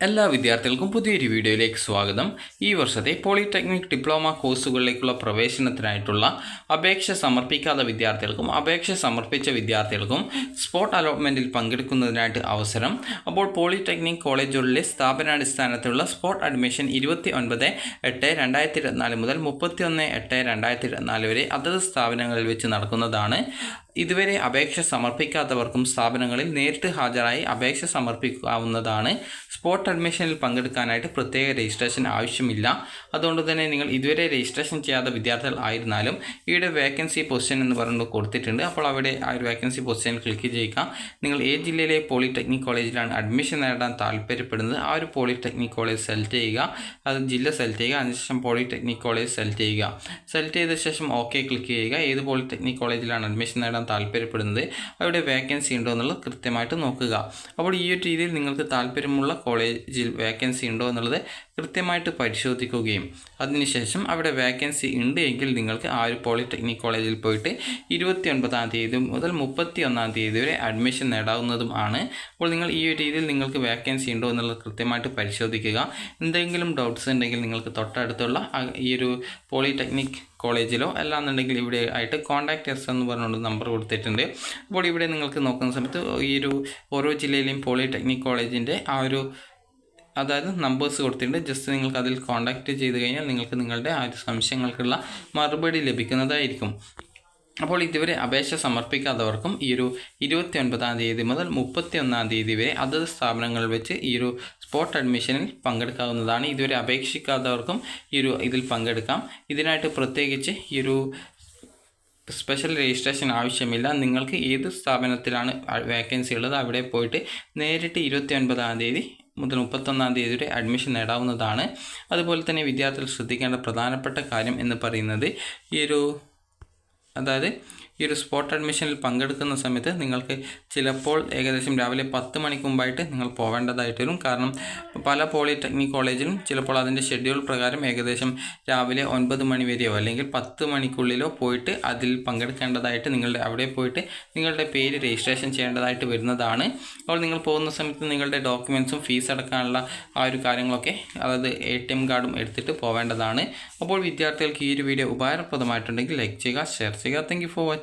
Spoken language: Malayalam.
എല്ലാ വിദ്യാർത്ഥികൾക്കും പുതിയൊരു വീഡിയോയിലേക്ക് സ്വാഗതം. ഈ വർഷത്തെ പോളിടെക്നിക് ഡിപ്ലോമ കോഴ്സുകളിലേക്കുള്ള പ്രവേശനത്തിനായിട്ടുള്ള അപേക്ഷ സമർപ്പിക്കാത്ത വിദ്യാർത്ഥികൾക്കും അപേക്ഷ സമർപ്പിച്ച വിദ്യാർത്ഥികൾക്കും സ്പോട്ട് അലോട്ട്മെൻറ്റിൽ പങ്കെടുക്കുന്നതിനായിട്ട് അവസരം. അപ്പോൾ പോളിടെക്നിക് കോളേജുകളിലെ സ്ഥാപനാടിസ്ഥാനത്തിലുള്ള സ്പോട്ട് അഡ്മിഷൻ 29/8/2024 മുതൽ 31/8/2024 വരെ അതത് സ്ഥാപനങ്ങളിൽ വെച്ച് നടക്കുന്നതാണ്. ഇതുവരെ അപേക്ഷ സമർപ്പിക്കാത്തവർക്കും സ്ഥാപനങ്ങളിൽ നേരിട്ട് ഹാജരായി അപേക്ഷ സമർപ്പിക്കാവുന്നതാണ്. സ്പോട്ട് അഡ്മിഷനിൽ പങ്കെടുക്കാനായിട്ട് പ്രത്യേക രജിസ്ട്രേഷൻ ആവശ്യമില്ല. അതുകൊണ്ട് തന്നെ നിങ്ങൾ ഇതുവരെ രജിസ്ട്രേഷൻ ചെയ്യാത്ത വിദ്യാർത്ഥികൾ ആയിരുന്നാലും ഇവിടെ വേക്കൻസി പൊസിഷൻ എന്ന് പറഞ്ഞിട്ട് കൊടുത്തിട്ടുണ്ട്. അപ്പോൾ അവിടെ ആ ഒരു വേക്കൻസി പൊസിഷൻ ക്ലിക്ക് ചെയ്യുക. നിങ്ങൾ ഏത് ജില്ലയിലെ പോളിടെക്നിക് കോളേജിലാണ് അഡ്മിഷൻ നേടാൻ താല്പര്യപ്പെടുന്നത് ആ ഒരു പോളിടെക്നിക് കോളേജ് സെലക്ട് ചെയ്യുക. അത് ജില്ല സെലക്ട് ചെയ്യുക. അതിനുശേഷം പോളിടെക്നിക് കോളേജ് സെലക്ട് ചെയ്യുക. സെലക്ട് ചെയ്ത ശേഷം ഓക്കെ ക്ലിക്ക് ചെയ്യുക. ഏത് പോളിടെക്നിക് കോളേജിലാണ് അഡ്മിഷൻ നേടാൻ താല്പര്യപ്പെടുന്നത് അവിടെ വേക്കൻസി ഉണ്ടോ എന്നുള്ളത് കൃത്യമായിട്ട് നോക്കുക. അപ്പോൾ ഈ ഒരു രീതിയിൽ നിങ്ങൾക്ക് താല്പര്യമുള്ള കോളേജിൽ വേക്കൻസി ഉണ്ടോ എന്നുള്ളത് കൃത്യമായിട്ട് പരിശോധിക്കുകയും അതിനുശേഷം അവിടെ വേക്കൻസി ഉണ്ട് എങ്കിൽ നിങ്ങൾക്ക് ആ ഒരു പോളിടെക്നിക് കോളേജിൽ പോയിട്ട് 29-ാം തീയതി മുതൽ 31-ാം തീയതി വരെ അഡ്മിഷൻ നേടാവുന്നതും ആണ്. അപ്പോൾ നിങ്ങൾ ഈ ഒരു രീതിയിൽ നിങ്ങൾക്ക് വേക്കൻസി ഉണ്ടോ എന്നുള്ളത് കൃത്യമായിട്ട് പരിശോധിക്കുക. എന്തെങ്കിലും ഡൗട്ട്സ് ഉണ്ടെങ്കിൽ നിങ്ങൾക്ക് തൊട്ടടുത്തുള്ള ഈ ഒരു പോളിടെക്നിക് കോളേജിലോ അല്ലാന്നുണ്ടെങ്കിൽ ഇവിടെ ആയിട്ട് കോൺടാക്ട് എസ് എന്ന് പറഞ്ഞുകൊണ്ട് നമ്പർ കൊടുത്തിട്ടുണ്ട്. അപ്പോൾ ഇവിടെ നിങ്ങൾക്ക് നോക്കുന്ന സമയത്ത് ഈ ഒരു ഓരോ ജില്ലയിലെയും പോളിടെക്നിക് കോളേജിൻ്റെ ആ ഒരു അതായത് നമ്പേഴ്സ് കൊടുത്തിട്ടുണ്ട്. ജസ്റ്റ് നിങ്ങൾക്ക് അതിൽ കോൺടാക്റ്റ് ചെയ്ത് കഴിഞ്ഞാൽ നിങ്ങൾക്ക് നിങ്ങളുടെ ആ ഒരു സംശയങ്ങൾക്കുള്ള മറുപടി ലഭിക്കുന്നതായിരിക്കും. അപ്പോൾ ഇതുവരെ അപേക്ഷ സമർപ്പിക്കാത്തവർക്കും ഈ ഒരു 29-ാം തീയതി മുതൽ 31-ാം തീയതി വരെ അതത് സ്ഥാപനങ്ങളിൽ വെച്ച് ഈ ഒരു സ്പോട്ട് അഡ്മിഷനിൽ പങ്കെടുക്കാവുന്നതാണ്. ഇതുവരെ അപേക്ഷിക്കാത്തവർക്കും ഇതിൽ പങ്കെടുക്കാം. ഇതിനായിട്ട് പ്രത്യേകിച്ച് ഈ ഒരു സ്പെഷ്യൽ രജിസ്ട്രേഷൻ ആവശ്യമില്ല. നിങ്ങൾക്ക് ഏത് സ്ഥാപനത്തിലാണ് വേക്കൻസി ഉള്ളത് അവിടെ പോയിട്ട് നേരിട്ട് 29-ാം തീയതി മുതൽ 31-ാം തീയതി വരെ അഡ്മിഷൻ നേടാവുന്നതാണ്. അതുപോലെ തന്നെ വിദ്യാർത്ഥികൾ ശ്രദ്ധിക്കേണ്ട പ്രധാനപ്പെട്ട കാര്യം എന്ന് പറയുന്നത് ഈ ഒരു സ്പോട്ട് അഡ്മിഷനിൽ പങ്കെടുക്കുന്ന സമയത്ത് നിങ്ങൾക്ക് ചിലപ്പോൾ ഏകദേശം രാവിലെ 10 മണിക്ക് മുമ്പായിട്ട് നിങ്ങൾ പോവേണ്ടതായിട്ട് വരും. കാരണം പല പോളിടെക്നിക് കോളേജിലും ചിലപ്പോൾ അതിൻ്റെ ഷെഡ്യൂൾ പ്രകാരം ഏകദേശം രാവിലെ 9 മണി വരെയോ അല്ലെങ്കിൽ 10 മണിക്കുള്ളിലോ പോയിട്ട് അതിൽ പങ്കെടുക്കേണ്ടതായിട്ട് അവിടെ പോയിട്ട് നിങ്ങളുടെ പേര് രജിസ്ട്രേഷൻ ചെയ്യേണ്ടതായിട്ട് വരുന്നതാണ്. അപ്പോൾ നിങ്ങൾ പോകുന്ന സമയത്ത് നിങ്ങളുടെ ഡോക്യുമെൻറ്റ്സും ഫീസ് അടക്കാനുള്ള ആ ഒരു കാര്യങ്ങളൊക്കെ അതായത് ATM കാർഡും എടുത്തിട്ട് പോവേണ്ടതാണ്. അപ്പോൾ വിദ്യാർത്ഥികൾക്ക് ഈ ഒരു വീഡിയോ ഉപകാരപ്രദമായിട്ടുണ്ടെങ്കിൽ ലൈക്ക് ചെയ്യുക, ഷെയർ ചെയ്യുക. Thank you for watching.